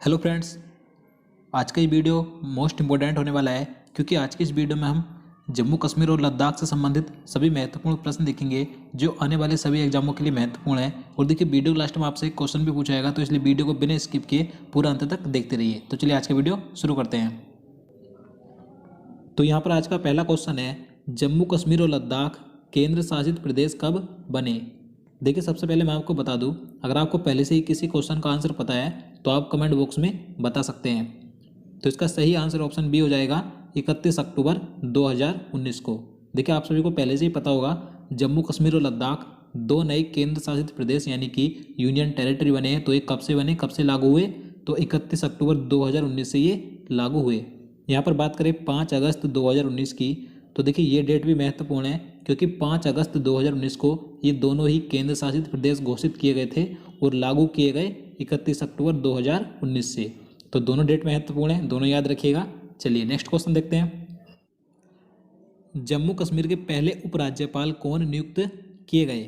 Hello friends, आज का ये वीडियो मोस्ट इम्पोर्टेंट होने वाला है क्योंकि आज की इस वीडियो में हम जम्मू कश्मीर और लद्दाख से संबंधित सभी महत्वपूर्ण प्रश्न देखेंगे जो आने वाले सभी एग्जामों के लिए महत्वपूर्ण है। और देखिए वीडियो के लास्ट में आपसे एक क्वेश्चन भी पूछा जाएगा, तो इसलिए वीडियो को बिना स्किप किए पूरा अंत तक देखते रहिए। तो चलिए आज का वीडियो शुरू करते हैं। तो यहाँ पर आज का पहला क्वेश्चन है, जम्मू कश्मीर और लद्दाख केंद्र शासित प्रदेश कब बने। देखिए सबसे पहले मैं आपको बता दूं, अगर आपको पहले से ही किसी क्वेश्चन का आंसर पता है तो आप कमेंट बॉक्स में बता सकते हैं। तो इसका सही आंसर ऑप्शन बी हो जाएगा 31 अक्टूबर 2019 को। देखिए आप सभी को पहले से ही पता होगा, जम्मू कश्मीर और लद्दाख दो नए केंद्र शासित प्रदेश यानी कि यूनियन टेरिटरी बने हैं। तो ये कब से बने, कब से लागू हुए, तो 31 अक्टूबर 2019 से ये लागू हुए। यहाँ पर बात करें 5 अगस्त 2019 की, तो देखिए ये डेट भी महत्वपूर्ण है क्योंकि 5 अगस्त 2019 को ये दोनों ही केंद्र शासित प्रदेश घोषित किए गए थे और लागू किए गए 31 अक्टूबर 2019 से। तो दोनों डेट महत्वपूर्ण है, दोनों याद रखिएगा। चलिए नेक्स्ट क्वेश्चन देखते हैं। जम्मू कश्मीर के पहले उपराज्यपाल कौन नियुक्त किए गए।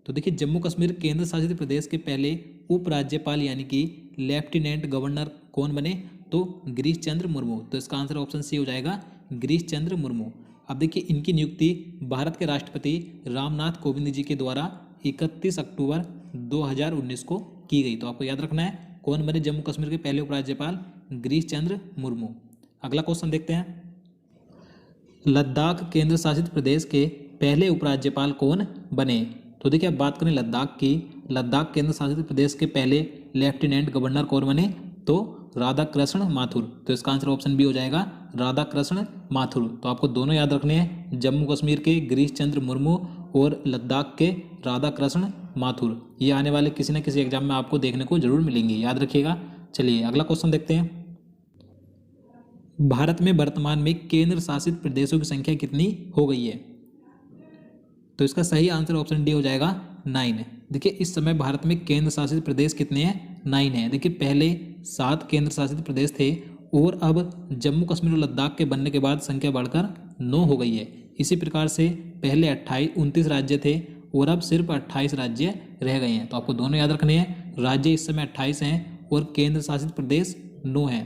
तो देखिए जम्मू कश्मीर केंद्र शासित प्रदेश के पहले उपराज्यपाल यानी कि लेफ्टिनेंट गवर्नर कौन बने, तो गिरीश चंद्र मुर्मू। तो इसका आंसर ऑप्शन सी हो जाएगा, गिरीश चंद्र मुर्मू। अब देखिए इनकी नियुक्ति भारत के राष्ट्रपति रामनाथ कोविंद जी के द्वारा 31 अक्टूबर 2019 को की गई। तो आपको याद रखना है कौन बने जम्मू कश्मीर के पहले उपराज्यपाल, गिरीश चंद्र मुर्मू। अगला क्वेश्चन देखते हैं, लद्दाख केंद्र शासित प्रदेश के पहले उपराज्यपाल कौन बने। तो देखिए अब बात करें लद्दाख की, लद्दाख केंद्र शासित प्रदेश के पहले लेफ्टिनेंट गवर्नर कौन बने, तो राधाकृष्ण माथुर। तो इसका आंसर ऑप्शन बी हो जाएगा, राधाकृष्ण माथुर। तो आपको दोनों याद रखने हैं, जम्मू कश्मीर के गिरीश चंद्र मुर्मू और लद्दाख के राधाकृष्ण माथुर। ये आने वाले किसी न किसी एग्जाम में आपको देखने को जरूर मिलेंगे, याद रखिएगा। चलिए अगला क्वेश्चन देखते हैं, भारत में वर्तमान में केंद्र शासित प्रदेशों की संख्या कितनी हो गई है। तो इसका सही आंसर ऑप्शन डी हो जाएगा 9। देखिए इस समय भारत में केंद्र शासित प्रदेश कितने हैं, 9 है। देखिए पहले 7 केंद्र शासित प्रदेश थे और अब जम्मू कश्मीर और लद्दाख के बनने के बाद संख्या बढ़कर 9 हो गई है। इसी प्रकार से पहले 29 राज्य थे और अब सिर्फ 28 राज्य रह गए हैं। तो आपको दोनों याद रखने हैं, राज्य इस समय 28 हैं और केंद्र शासित प्रदेश 9 हैं।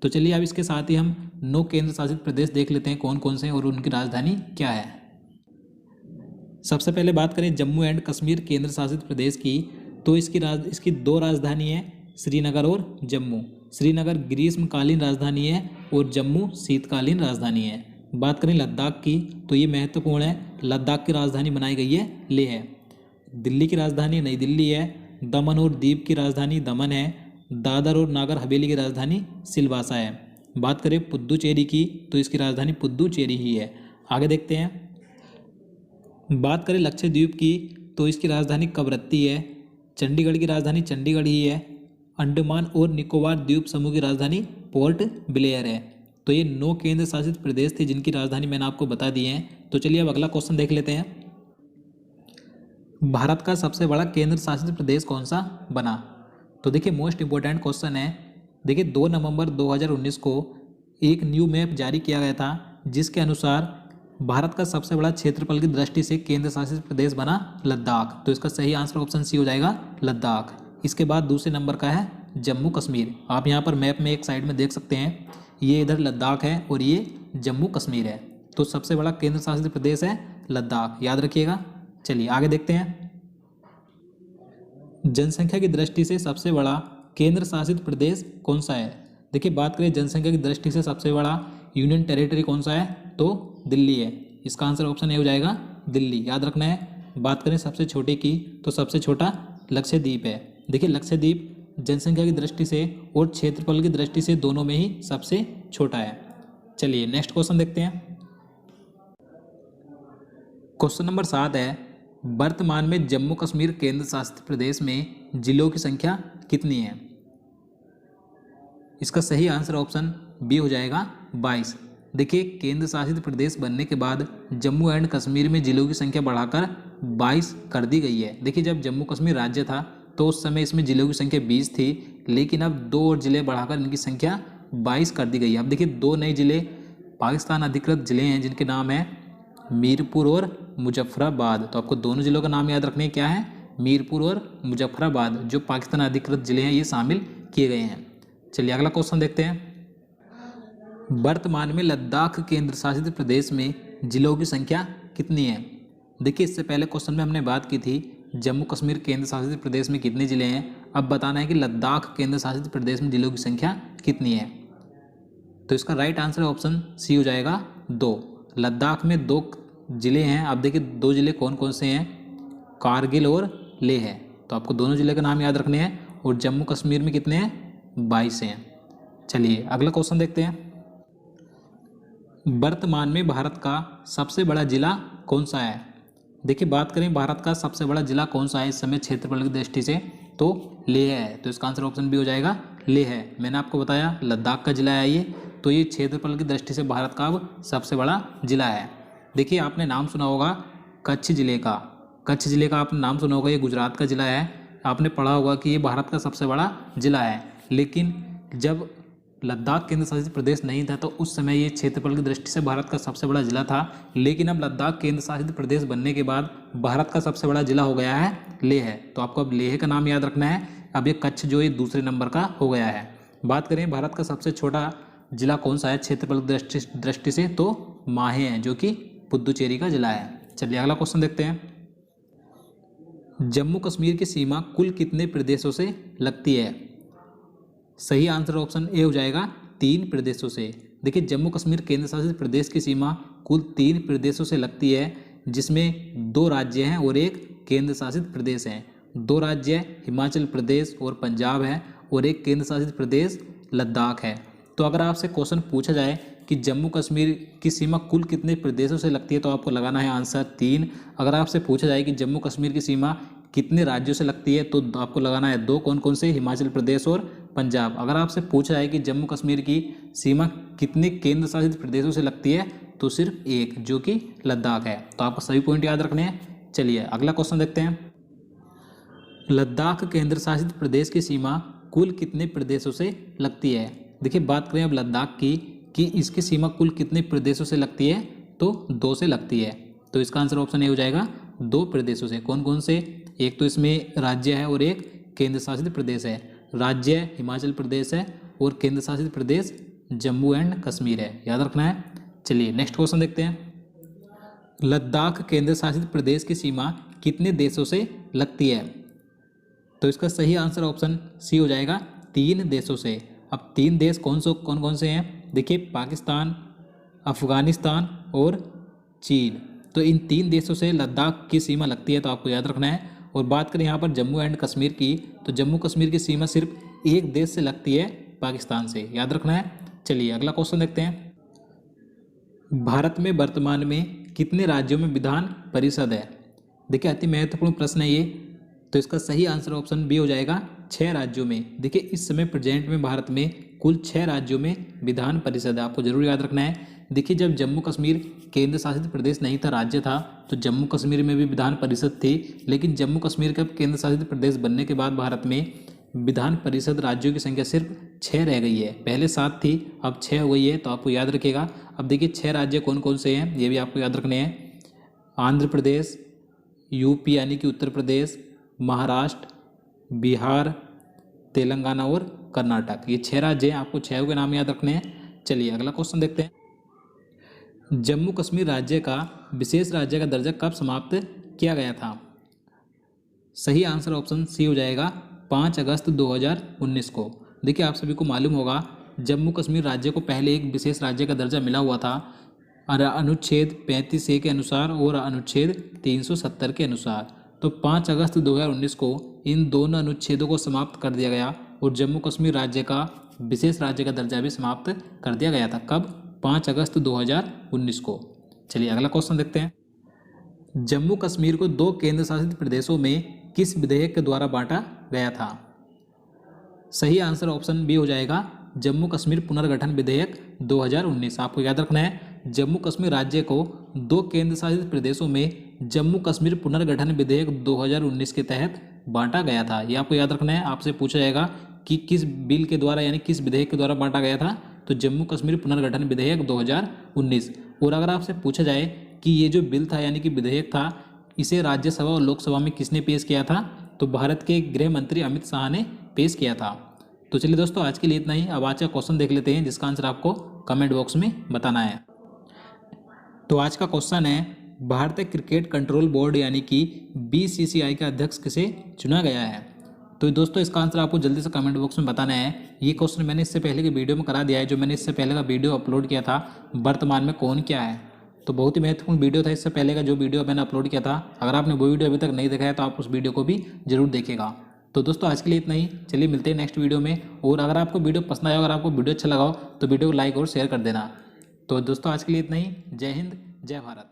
तो चलिए अब इसके साथ ही हम 9 केंद्र शासित प्रदेश देख लेते हैं कौन कौन से हैं और उनकी राजधानी क्या है। सबसे पहले बात करें जम्मू एंड कश्मीर केंद्र शासित प्रदेश की, तो इसकी 2 राजधानी है, श्रीनगर और जम्मू। श्रीनगर ग्रीष्मकालीन राजधानी है और जम्मू शीतकालीन राजधानी है। बात करें लद्दाख की, तो ये महत्वपूर्ण है, लद्दाख की राजधानी बनाई गई है लेह है। दिल्ली की राजधानी नई दिल्ली है। दमन और दीव की राजधानी दमन है। दादर और नागर हवेली की राजधानी सिलवासा है। बात करें पुद्दुचेरी की, तो इसकी राजधानी पुद्दुचेरी ही है। आगे देखते हैं, बात करें लक्षद्वीप की, तो इसकी राजधानी कवरत्ती है। चंडीगढ़ की राजधानी चंडीगढ़ ही है। अंडमान और निकोबार द्वीप समूह की राजधानी पोर्ट ब्लेयर है। तो ये 9 केंद्र शासित प्रदेश थे जिनकी राजधानी मैंने आपको बता दी है। तो चलिए अब अगला क्वेश्चन देख लेते हैं, भारत का सबसे बड़ा केंद्र शासित प्रदेश कौन सा बना। तो देखिए मोस्ट इंपोर्टेंट क्वेश्चन है। देखिए 2 नवंबर 2019 को एक न्यू मैप जारी किया गया था जिसके अनुसार भारत का सबसे बड़ा क्षेत्रफल की दृष्टि से केंद्र शासित प्रदेश बना लद्दाख। तो इसका सही आंसर ऑप्शन सी हो जाएगा, लद्दाख। इसके बाद दूसरे नंबर का है जम्मू कश्मीर। आप यहाँ पर मैप में एक साइड में देख सकते हैं, ये इधर लद्दाख है और ये जम्मू कश्मीर है। तो सबसे बड़ा केंद्र शासित प्रदेश है लद्दाख, याद रखिएगा। चलिए आगे देखते हैं, जनसंख्या की दृष्टि से सबसे बड़ा केंद्र शासित प्रदेश कौन सा है। देखिए बात करें जनसंख्या की दृष्टि से सबसे बड़ा यूनियन टेरिटरी कौन सा है, तो दिल्ली है। इसका आंसर ऑप्शन ए हो जाएगा, दिल्ली, याद रखना है। बात करें सबसे छोटे की, तो सबसे छोटा लक्षद्वीप है। देखिए लक्षद्वीप जनसंख्या की दृष्टि से और क्षेत्रफल की दृष्टि से दोनों में ही सबसे छोटा है। चलिए नेक्स्ट क्वेश्चन देखते हैं, क्वेश्चन नंबर 7 है, वर्तमान में जम्मू कश्मीर केंद्र शासित प्रदेश में जिलों की संख्या कितनी है। इसका सही आंसर ऑप्शन बी हो जाएगा, 22। देखिए केंद्र शासित प्रदेश बनने के बाद जम्मू एंड कश्मीर में जिलों की संख्या बढ़ाकर 22 कर दी गई है। देखिए जब जम्मू कश्मीर राज्य था तो उस समय इसमें जिलों की संख्या 20 थी, लेकिन अब 2 और जिले बढ़ाकर इनकी संख्या 22 कर दी गई है। अब देखिए 2 नए जिले पाकिस्तान अधिकृत जिले हैं जिनके नाम है मीरपुर और मुजफ्फराबाद। तो आपको दोनों जिलों का नाम याद रखने क्या है, मीरपुर और मुजफ्फराबाद, जो पाकिस्तान अधिकृत जिले हैं ये शामिल किए गए हैं। चलिए अगला क्वेश्चन देखते हैं। वर्तमान में लद्दाख केंद्र शासित प्रदेश में जिलों की संख्या कितनी है? देखिए इससे पहले क्वेश्चन में हमने बात की थी जम्मू कश्मीर केंद्र शासित प्रदेश में कितने जिले हैं। अब बताना है कि लद्दाख केंद्र शासित प्रदेश में जिलों की संख्या कितनी है। तो इसका राइट आंसर ऑप्शन सी हो जाएगा 2। लद्दाख में 2 जिले हैं। अब देखिए 2 जिले कौन कौन से हैं, कारगिल और लेह है। तो आपको दोनों जिले का नाम याद रखने हैं। और जम्मू कश्मीर में कितने हैं, 22 हैं। चलिए अगला क्वेश्चन देखते हैं। वर्तमान में भारत का सबसे बड़ा जिला कौन सा है? देखिए बात करें भारत का सबसे बड़ा जिला कौन सा है इस समय क्षेत्रफल की दृष्टि से, तो लेह है। तो इसका आंसर ऑप्शन बी हो जाएगा, लेह है। मैंने आपको बताया लद्दाख का जिला है ये, तो ये क्षेत्रफल की दृष्टि से भारत का अब सबसे बड़ा जिला है। देखिए आपने नाम सुना होगा कच्छ जिले का, कच्छ जिले का आपने नाम सुना होगा, ये गुजरात का जिला है। आपने पढ़ा होगा कि ये भारत का सबसे बड़ा जिला है। लेकिन जब लद्दाख केंद्र शासित प्रदेश नहीं था तो उस समय ये क्षेत्रफल की दृष्टि से भारत का सबसे बड़ा जिला था। लेकिन अब लद्दाख केंद्र शासित प्रदेश बनने के बाद भारत का सबसे बड़ा जिला हो गया है लेह है। तो आपको अब लेह का नाम याद रखना है। अब ये कच्छ जो ये दूसरे नंबर का हो गया है। बात करें भारत का सबसे छोटा जिला कौन सा है क्षेत्रफल की दृष्टि से, तो माहे है जो कि पुदुचेरी का जिला है। चलिए अगला क्वेश्चन देखते हैं। जम्मू कश्मीर की सीमा कुल कितने प्रदेशों से लगती है? सही आंसर ऑप्शन ए हो जाएगा, 3 प्रदेशों से। देखिए जम्मू कश्मीर केंद्र शासित प्रदेश की सीमा कुल 3 प्रदेशों से लगती है, जिसमें 2 राज्य हैं और 1 केंद्र शासित प्रदेश है। 2 राज्य हिमाचल प्रदेश और पंजाब है और 1 केंद्र शासित प्रदेश लद्दाख है। तो अगर आपसे क्वेश्चन पूछा जाए कि जम्मू कश्मीर की सीमा कुल कितने प्रदेशों से लगती है, तो आपको लगाना है आंसर 3। अगर आपसे पूछा जाए कि जम्मू कश्मीर की सीमा कितने राज्यों से लगती है, तो आपको लगाना है 2। कौन कौन से, हिमाचल प्रदेश और पंजाब। अगर आपसे पूछा जाए कि जम्मू कश्मीर की सीमा कितने केंद्र शासित प्रदेशों से लगती है, तो सिर्फ 1 जो कि लद्दाख है। तो आपको सभी पॉइंट याद रखने हैं। चलिए अगला क्वेश्चन देखते हैं। लद्दाख केंद्र शासित प्रदेश की सीमा कुल कितने प्रदेशों से लगती है? देखिए बात करें अब लद्दाख की कि इसकी सीमा कुल कितने प्रदेशों से लगती है, तो 2 से लगती है। तो इसका आंसर ऑप्शन ए हो जाएगा, 2 प्रदेशों से। कौन कौन से, एक तो इसमें राज्य है और 1 केंद्र शासित प्रदेश है। राज्य हिमाचल प्रदेश है और केंद्र शासित प्रदेश जम्मू एंड कश्मीर है, याद रखना है। चलिए नेक्स्ट क्वेश्चन देखते हैं। लद्दाख केंद्र शासित प्रदेश की सीमा कितने देशों से लगती है? तो इसका सही आंसर ऑप्शन सी हो जाएगा, 3 देशों से। अब 3 देश कौन कौन से हैं? देखिए पाकिस्तान, अफगानिस्तान और चीन। तो इन 3 देशों से लद्दाख की सीमा लगती है, तो आपको याद रखना है। और बात करें यहाँ पर जम्मू एंड कश्मीर की, तो जम्मू कश्मीर की सीमा सिर्फ 1 देश से लगती है, पाकिस्तान से, याद रखना है। चलिए अगला क्वेश्चन देखते हैं। भारत में वर्तमान में कितने राज्यों में विधान परिषद है? देखिए अति महत्वपूर्ण प्रश्न है ये। तो इसका सही आंसर ऑप्शन बी हो जाएगा, 6 राज्यों में। देखिए इस समय प्रेजेंट में भारत में कुल 6 राज्यों में विधान परिषद है, आपको जरूर याद रखना है। देखिए जब जम्मू कश्मीर केंद्र शासित प्रदेश नहीं था, राज्य था, तो जम्मू कश्मीर में भी विधान परिषद थी। लेकिन जम्मू कश्मीर का केंद्र शासित प्रदेश बनने के बाद भारत में विधान परिषद राज्यों की संख्या सिर्फ 6 रह गई है। पहले 7 थी, अब 6 हो गई है, तो आपको याद रखिएगा। अब देखिए 6 राज्य कौन कौन से हैं, ये भी आपको याद रखने हैं। आंध्र प्रदेश, यूपी यानी कि उत्तर प्रदेश, महाराष्ट्र, बिहार, तेलंगाना और कर्नाटक। ये 6 राज्य हैं, आपको 6 के नाम याद रखने हैं। चलिए अगला क्वेश्चन देखते हैं। जम्मू कश्मीर राज्य का विशेष राज्य का दर्जा कब समाप्त किया गया था? सही आंसर ऑप्शन सी हो जाएगा, 5 अगस्त 2019 को। देखिए आप सभी को मालूम होगा जम्मू कश्मीर राज्य को पहले एक विशेष राज्य का दर्जा मिला हुआ था अनुच्छेद 35A के अनुसार और अनुच्छेद 370 के अनुसार। तो 5 अगस्त 2019 को इन दोनों अनुच्छेदों को समाप्त कर दिया गया और जम्मू कश्मीर राज्य का विशेष राज्य का दर्जा भी समाप्त कर दिया गया था। कब? 5 अगस्त 2019 को। चलिए अगला क्वेश्चन देखते हैं। जम्मू कश्मीर को 2 केंद्र शासित प्रदेशों में किस विधेयक के द्वारा बांटा गया था? सही आंसर ऑप्शन बी हो जाएगा, जम्मू कश्मीर पुनर्गठन विधेयक 2019। आपको याद रखना है जम्मू कश्मीर राज्य को 2 केंद्र शासित प्रदेशों में जम्मू कश्मीर पुनर्गठन विधेयक 2019 के तहत बांटा गया था। ये आपको याद रखना है। आपसे पूछा जाएगा कि किस बिल के द्वारा यानी किस विधेयक के द्वारा बांटा गया था, तो जम्मू कश्मीर पुनर्गठन विधेयक 2019। और अगर आपसे पूछा जाए कि ये जो बिल था यानी कि विधेयक था, इसे राज्यसभा और लोकसभा में किसने पेश किया था, तो भारत के गृह मंत्री अमित शाह ने पेश किया था। तो चलिए दोस्तों, आज के लिए इतना ही। अब आज का क्वेश्चन देख लेते हैं जिसका आंसर आपको कमेंट बॉक्स में बताना है। तो आज का क्वेश्चन है, भारतीय क्रिकेट कंट्रोल बोर्ड यानी कि BCCI का अध्यक्ष किसे चुना गया है। तो दोस्तों, इसका आंसर आपको जल्दी से कमेंट बॉक्स में बताना है। ये क्वेश्चन मैंने इससे पहले की वीडियो में करा दिया है, जो मैंने इससे पहले का वीडियो अपलोड किया था, वर्तमान में कौन क्या है। तो बहुत ही महत्वपूर्ण वीडियो था इससे पहले का जो वीडियो मैंने अपलोड किया था। अगर आपने वो वीडियो अभी तक नहीं देखा है तो आप उस वीडियो को भी जरूर देखिएगा। तो दोस्तों, आज के लिए इतना ही। चलिए मिलते हैं नेक्स्ट वीडियो में। और अगर आपको वीडियो पसंद आया, अगर आपको वीडियो अच्छा लगा हो तो वीडियो को लाइक और शेयर कर देना। तो दोस्तों, आज के लिए इतना ही। जय हिंद, जय भारत।